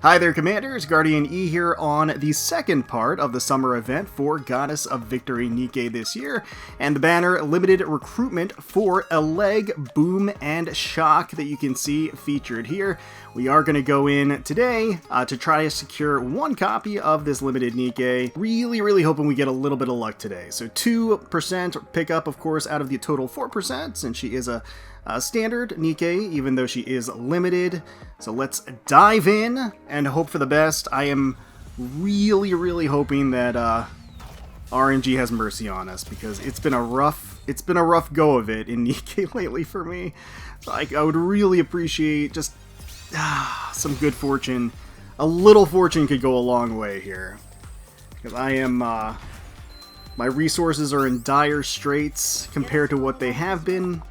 Hi there, Commanders! GuardianE here on the second part of the summer event for Goddess of Victory Nikke this year, and the banner limited recruitment for Elegg, Boom, and Shock that you can see featured here. We are going to go in today to try to secure one copy of this limited Nikke. Really hoping we get a little bit of luck today. So 2% pickup, of course, out of the total 4%, since she is a standard Nikke, even though she is limited. So let's dive in and hope for the best. I am really hoping that RNG has mercy on us, because it's been a rough go of it in Nikke lately for me. So I would really appreciate just some good fortune. A little fortune could go a long way here, because I am my resources are in dire straits compared to what they have been.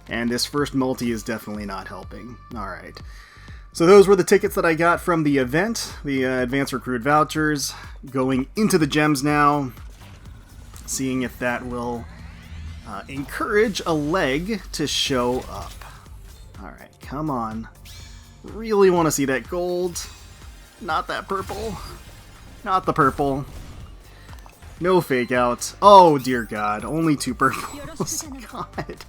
And this first multi is definitely not helping. Alright. So those were the tickets that I got from the event. The Advanced Recruit Vouchers. Going into the gems now. Seeing if that will encourage Elegg to show up. Alright, come on. Really want to see that gold. Not that purple. Not the purple. No fake outs. Oh dear God. Only 2 purples. God.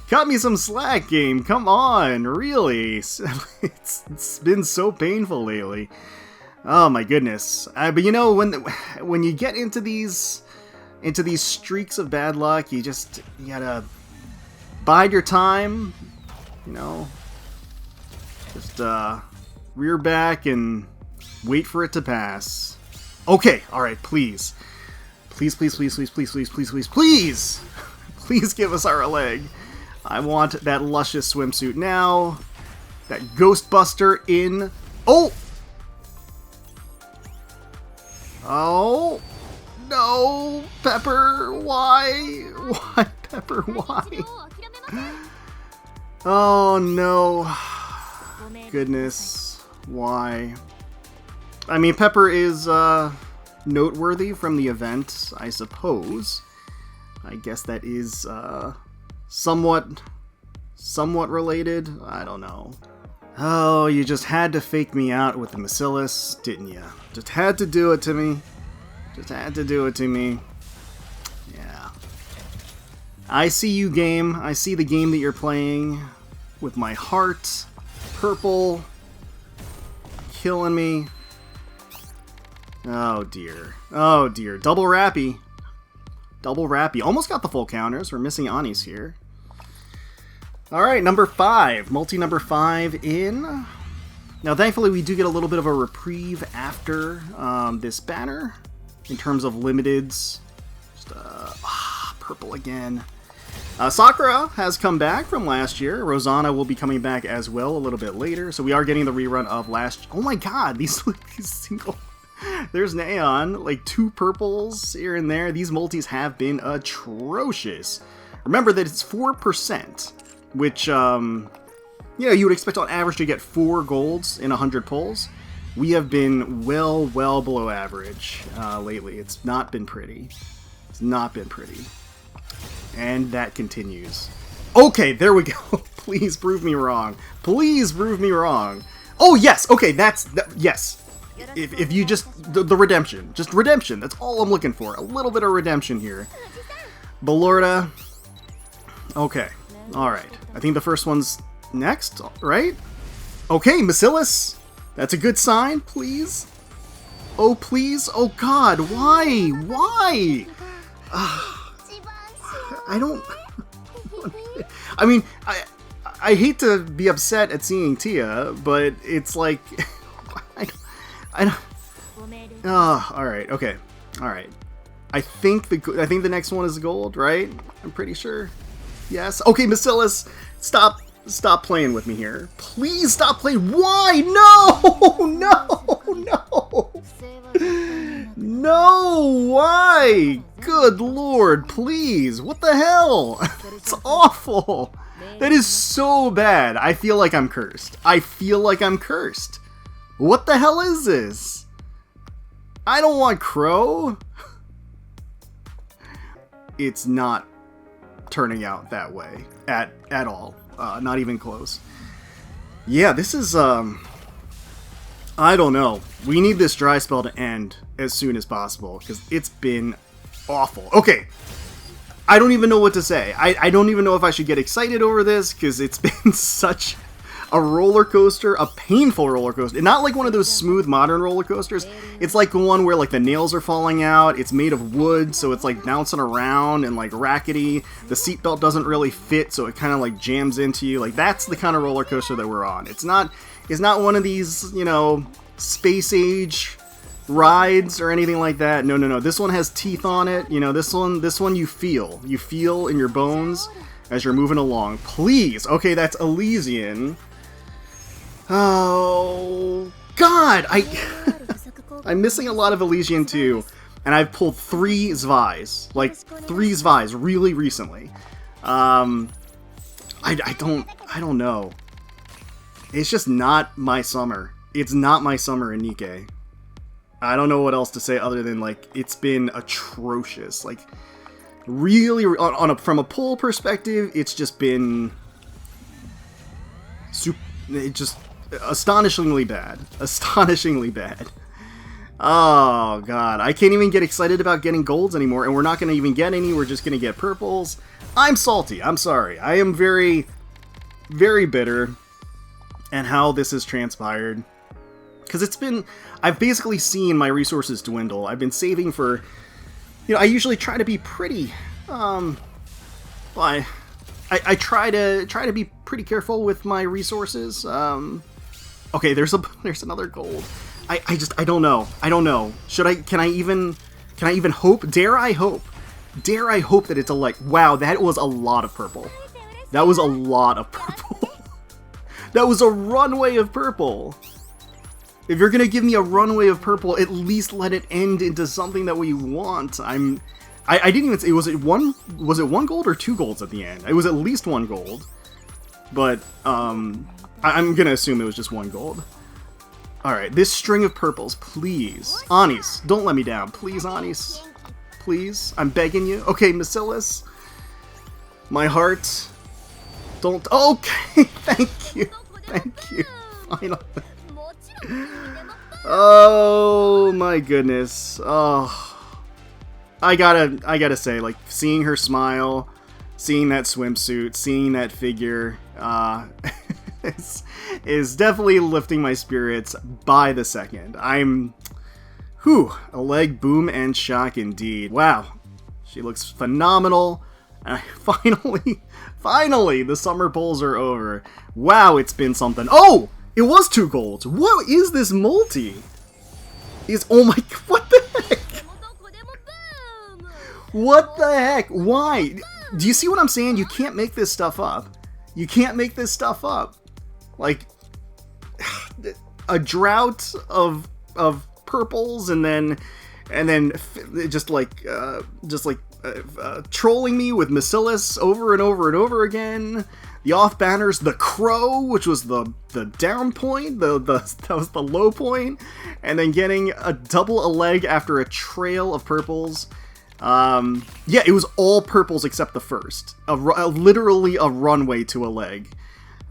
Cut me some slack, game. Come on, really. It's been so painful lately. Oh my goodness. But you know, when you get into these streaks of bad luck, you gotta bide your time. You know, just rear back and wait for it to pass. Okay, all right, please, please. Please give us our Elegg. I want that luscious swimsuit now. That Ghostbuster in... Oh! Oh! No! Pepper, why? Why, Pepper, why? Oh, no. Goodness. Why? I mean, Pepper is noteworthy from the event, I suppose. I guess that is somewhat related. I don't know. Oh, you just had to fake me out with the Bacillus, didn't you? Just had to do it to me. Just had to do it to me. Yeah. I see you, game. I see the game that you're playing with my heart. Purple. Killing me. Oh dear. Oh dear. Double Rappy. Double Rappy. Almost got the full counters. We're missing Anis here. Alright, number 5. Multi number 5 in. Now, thankfully, we do get a little bit of a reprieve after this banner in terms of limiteds. Just, purple again. Sakura has come back from last year. Rosanna will be coming back as well a little bit later. So we are getting the rerun of last... Oh my god, these single... There's Neon, like 2 purples here and there. These multis have been atrocious. Remember that it's 4%, which, you know, you would expect on average to get 4 golds in 100 pulls. We have been well below average lately. It's not been pretty. It's not been pretty. And that continues. Okay, there we go. Please prove me wrong. Please prove me wrong. Oh, yes. Okay, yes. If you just... The redemption. Just redemption. That's all I'm looking for. A little bit of redemption here. Ballorda. Okay. Alright. I think the first one's next, right? Okay, Bacillus. That's a good sign. Please. Oh, please. Oh, God. Why? Why? I don't... I mean, I hate to be upset at seeing Tia, but it's like... I don't... Oh, alright, okay. Alright. I think the next one is gold, right? I'm pretty sure. Yes. Okay, Bacillus, stop playing with me here. Please stop playing. Why? No! No! No! Why? Good lord, please. What the hell? It's awful. That is so bad. I feel like I'm cursed. I feel like I'm cursed. What the hell is this? I don't want Crow. It's not turning out that way at all. Not even close. Yeah, this is I don't know. We need this dry spell to end as soon as possible, because it's been awful. Okay, I don't even know what to say. I don't even know if I should get excited over this, because it's been such a roller coaster, a painful roller coaster. Not like one of those smooth modern roller coasters. It's like the one where like the nails are falling out. It's made of wood, so it's like bouncing around and like rackety. The seatbelt doesn't really fit, so it kind of like jams into you. Like that's the kind of roller coaster that we're on. It's not one of these, you know, space age rides or anything like that. No. This one has teeth on it. You know, this one you feel in your bones as you're moving along. Please. Okay, that's Elysian. Oh, God! I'm missing a lot of Elysian too, and I've pulled 3 Zvais. Like, 3 Zvais really recently. I don't know. It's just not my summer. It's not my summer in Nikke. I don't know what else to say other than, like, it's been atrocious. Like, really, from a pull perspective, it's just been astonishingly bad. Astonishingly bad. Oh, God. I can't even get excited about getting golds anymore, and we're not going to even get any. We're just going to get purples. I'm salty. I'm sorry. I am very, very bitter at how this has transpired. Because I've basically seen my resources dwindle. I've been saving for, you know, I usually try to be pretty, I try to be pretty careful with my resources. Okay, there's another gold. I don't know. Can I even hope? Dare I hope that it's a, like, wow, that was a lot of purple. That was a lot of purple. That was a runway of purple. If you're gonna give me a runway of purple, at least let it end into something that we want. I didn't even say, was it one gold or 2 golds at the end? It was at least 1 gold. But I'm gonna assume it was just 1 gold. Alright, this string of purples, please. Anis, don't let me down. Please, Anis. Please, I'm begging you. Okay, Bacillus. My heart. Don't. Okay, thank you. Thank you. Finally. Oh my goodness. Oh, I gotta say, like, seeing her smile, seeing that swimsuit, seeing that figure, is definitely lifting my spirits by the second. Elegg, boom, and shock indeed. Wow, she looks phenomenal. Finally, the summer pulls are over. Wow, it's been something. Oh! It was 2 golds. What is this multi? Oh my, what the heck? What the heck? Why? Do you see what I'm saying? You can't make this stuff up. You can't make this stuff up. Like, a drought of purples and then just like trolling me with Bacillus over and over and over again. The off banners, the crow, which was the down point, that was the low point, and then getting a double Elegg after a trail of purples. Yeah, it was all purples except the first. Literally a runway to Elegg.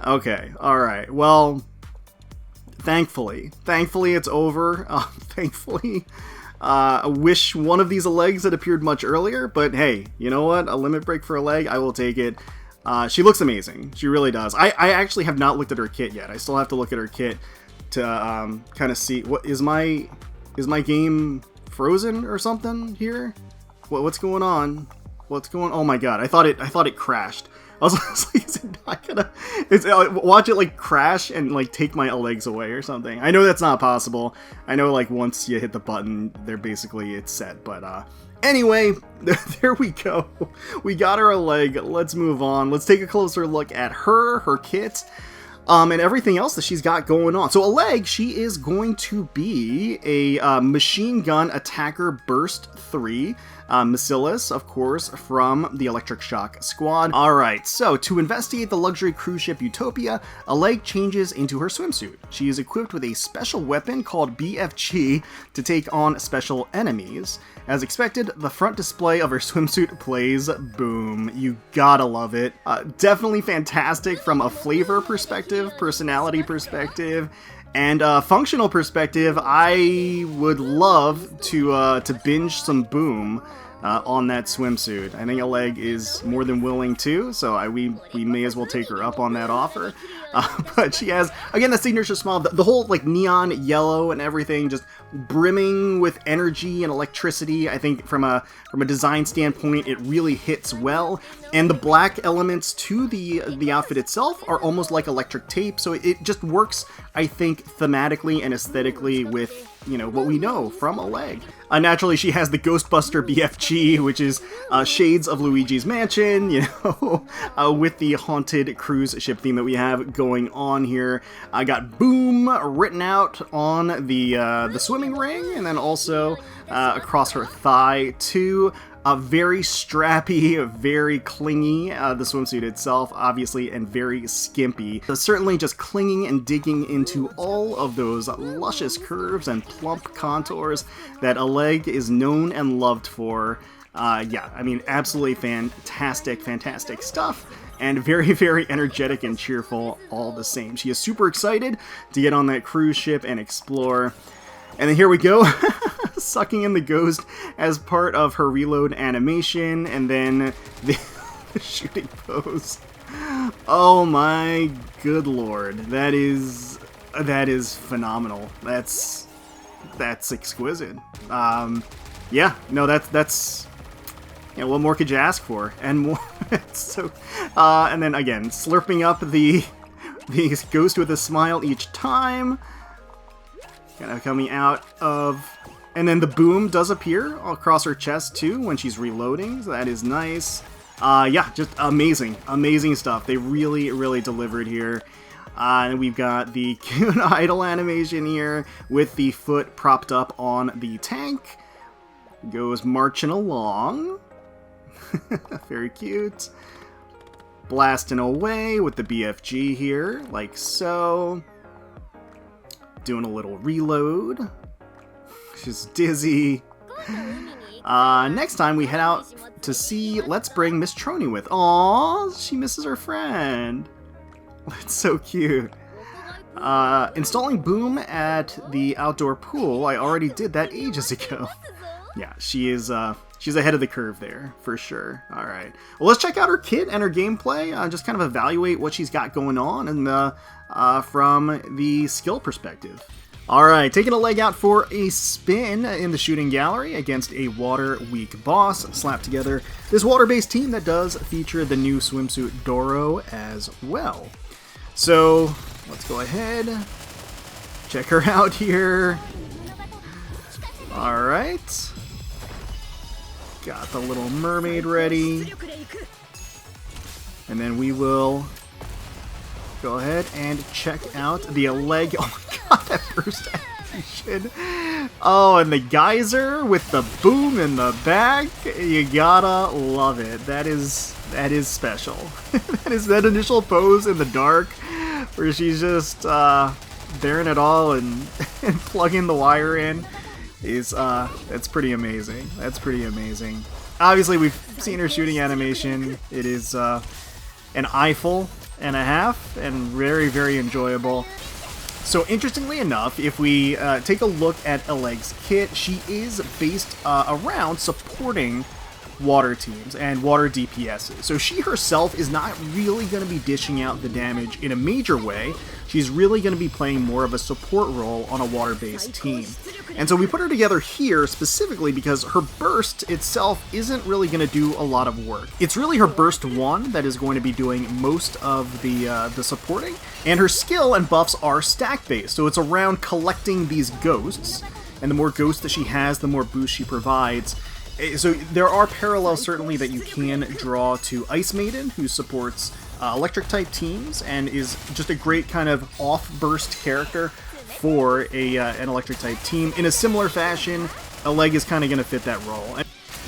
Okay, alright, well, thankfully it's over. Thankfully. I wish one of these Eleggs had appeared much earlier, but hey, you know what? A limit break for Elegg, I will take it. She looks amazing. She really does. I actually have not looked at her kit yet. I still have to look at her kit to kind of see what is my game frozen or something here. What's going on? Oh my god! I thought it crashed. I was like, is it not gonna? Watch it like crash and like take my Eleggs away or something. I know that's not possible. I know like once you hit the button, it's set. But anyway, there we go. We got our Elegg. Let's move on. Let's take a closer look at her kit, and everything else that she's got going on. So Elegg, she is going to be a machine gun attacker burst 3. Bacillus, of course, from the Electric Shock squad. Alright, so to investigate the luxury cruise ship Utopia, Elegg changes into her swimsuit. She is equipped with a special weapon called BFG to take on special enemies. As expected, the front display of her swimsuit plays boom. You gotta love it. Definitely fantastic from a flavor perspective, personality perspective, And functional perspective, I would love to binge some Boom on that swimsuit. I think Elegg is more than willing to, so we may as well take her up on that offer. But she has, again, the signature smile, the whole like neon yellow and everything, just brimming with energy and electricity. I think from a design standpoint, it really hits well. And the black elements to the outfit itself are almost like electric tape, so it just works, I think, thematically and aesthetically with, you know, what we know from Elegg. Naturally, she has the Ghostbuster BFG, which is shades of Luigi's Mansion, you know, with the haunted cruise ship theme that we have going on here. I got Boom written out on the swimming ring, and then also across her thigh too. Very strappy, very clingy, the swimsuit itself, obviously, and very skimpy. So certainly just clinging and digging into all of those luscious curves and plump contours that Elegg is known and loved for. Yeah, I mean, absolutely fantastic stuff. And very, very energetic and cheerful all the same. She is super excited to get on that cruise ship and explore. And then here we go, sucking in the ghost as part of her reload animation, and then the shooting pose. Oh my good lord, that is phenomenal. That's exquisite. Yeah, no, that's you know, what more could you ask for? And more. So, and then again, slurping up the ghost with a smile each time. Kind of coming out of... And then the Boom does appear across her chest, too, when she's reloading, so that is nice. Yeah, just amazing stuff. They really delivered here. And we've got the cute idle animation here, with the foot propped up on the tank. Goes marching along. Very cute. Blasting away with the BFG here, like so. Doing a little reload. She's dizzy. Next time we head out to see Let's Bring Miss Trony with. Aww, she misses her friend. That's so cute. Installing Boom at the outdoor pool. I already did that ages ago. Yeah, she is she's ahead of the curve there, for sure. Alright. Well, let's check out her kit and her gameplay. Just kind of evaluate what she's got going on and from the skill perspective. Alright, taking Elegg out for a spin in the shooting gallery against a water-weak boss. Slapped together this water-based team that does feature the new swimsuit Doro as well. So, let's go ahead, check her out here. Alright. Got the little mermaid ready. And then we will go ahead and check out the Elegg. Oh my god, that first animation. Oh, and the geyser with the Boom in the back. You gotta love it. That is special. That is that initial pose in the dark where she's just bearing it all and plugging the wire in. That's pretty amazing. That's pretty amazing. Obviously, we've seen her shooting animation. It is an eyeful and a half, and very enjoyable. So interestingly enough, if we take a look at Elegg's kit, she is based around supporting water teams and water DPSs. So she herself is not really going to be dishing out the damage in a major way. She's really going to be playing more of a support role on a water-based team. And so we put her together here specifically because her burst itself isn't really going to do a lot of work. It's really her burst 1 that is going to be doing most of the supporting, and her skill and buffs are stack-based, so it's around collecting these ghosts, and the more ghosts that she has, the more boost she provides. So there are parallels certainly that you can draw to Ice Maiden, who supports electric-type teams and is just a great kind of off-burst character for an electric-type team. In a similar fashion, Elegg is kind of going to fit that role.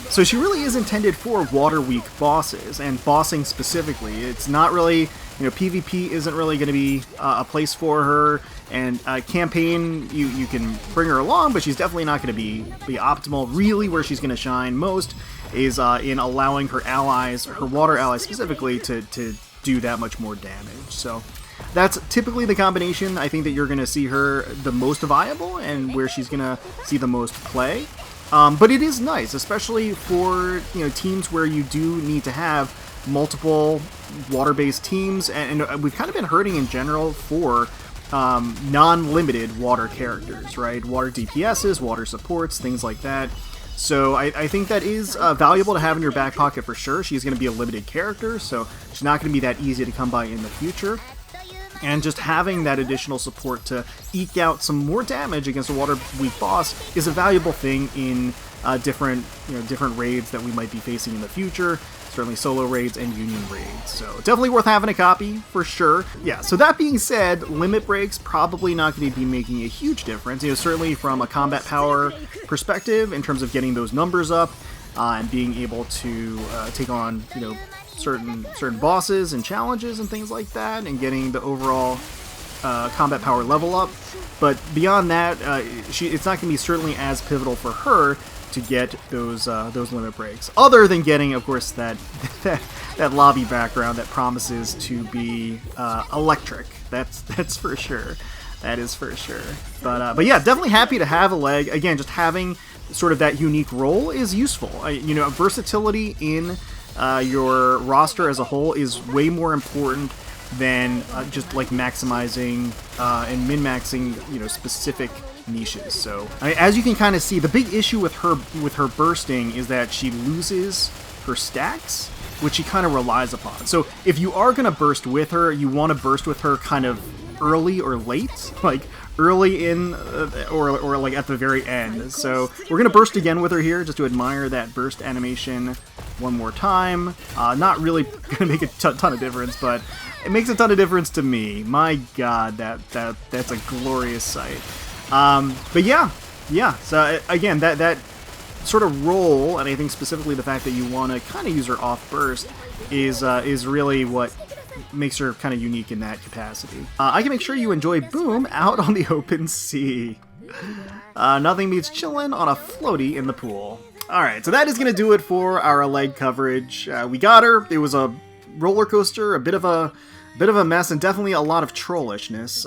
So she really is intended for water-weak bosses, and bossing specifically. It's not really, PvP isn't really going to be a place for her, and campaign, you can bring her along, but she's definitely not going to be optimal. Really, where she's going to shine most is in allowing her allies, her water allies specifically, to do that much more damage. So that's typically the combination I think that you're going to see her the most viable and where she's going to see the most play. But it is nice, especially for teams where you do need to have multiple water-based teams, and we've kind of been hurting in general for non-limited water characters, right? Water DPSs, water supports, things like that. So I think that is valuable to have in your back pocket for sure. She's going to be a limited character, so she's not going to be that easy to come by in the future. And just having that additional support to eke out some more damage against a water weak boss is a valuable thing in different raids that we might be facing in the future. Certainly solo raids and union raids. So definitely worth having a copy for sure. Yeah, so that being said, limit breaks probably not going to be making a huge difference. Certainly from a combat power perspective in terms of getting those numbers up and being able to take on, certain bosses and challenges and things like that, and getting the overall combat power level up. But beyond that, it's not going to be certainly as pivotal for her to get those limit breaks. Other than getting, of course, that lobby background that promises to be electric. That's for sure. That is for sure. But yeah, definitely happy to have Elegg. Again, just having sort of that unique role is useful. Versatility in your roster as a whole is way more important than just like maximizing and min-maxing specific niches. So as you can kind of see, the big issue with her bursting is that she loses her stacks, which she kind of relies upon. So if you are going to burst with her, you want to burst with her kind of early or late, like early in or like at the very end. So we're going to burst again with her here just to admire that burst animation one more time. Not really going to make a ton of difference, but it makes a ton of difference to me. My god, that's a glorious sight. But yeah. So again, that sort of role, and I think specifically the fact that you want to kind of use her off burst is really what makes her kind of unique in that capacity. I can make sure you enjoy Boom out on the open sea. Nothing beats chillin' on a floaty in the pool. Alright, so that is going to do it for our Elegg coverage. We got her. It was a roller coaster, a bit of a mess, and definitely a lot of trollishness.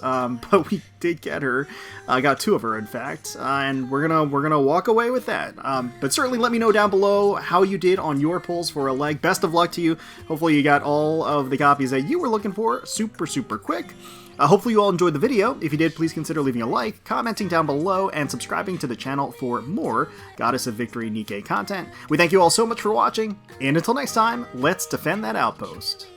But we did get her. Got two of her, in fact, and we're gonna walk away with that. But certainly, let me know down below how you did on your pulls for Elegg. Best of luck to you. Hopefully, you got all of the copies that you were looking for super quick. Hopefully you all enjoyed the video. If you did, please consider leaving a like, commenting down below, and subscribing to the channel for more Goddess of Victory Nikke content. We thank you all so much for watching, and until next time, let's defend that outpost.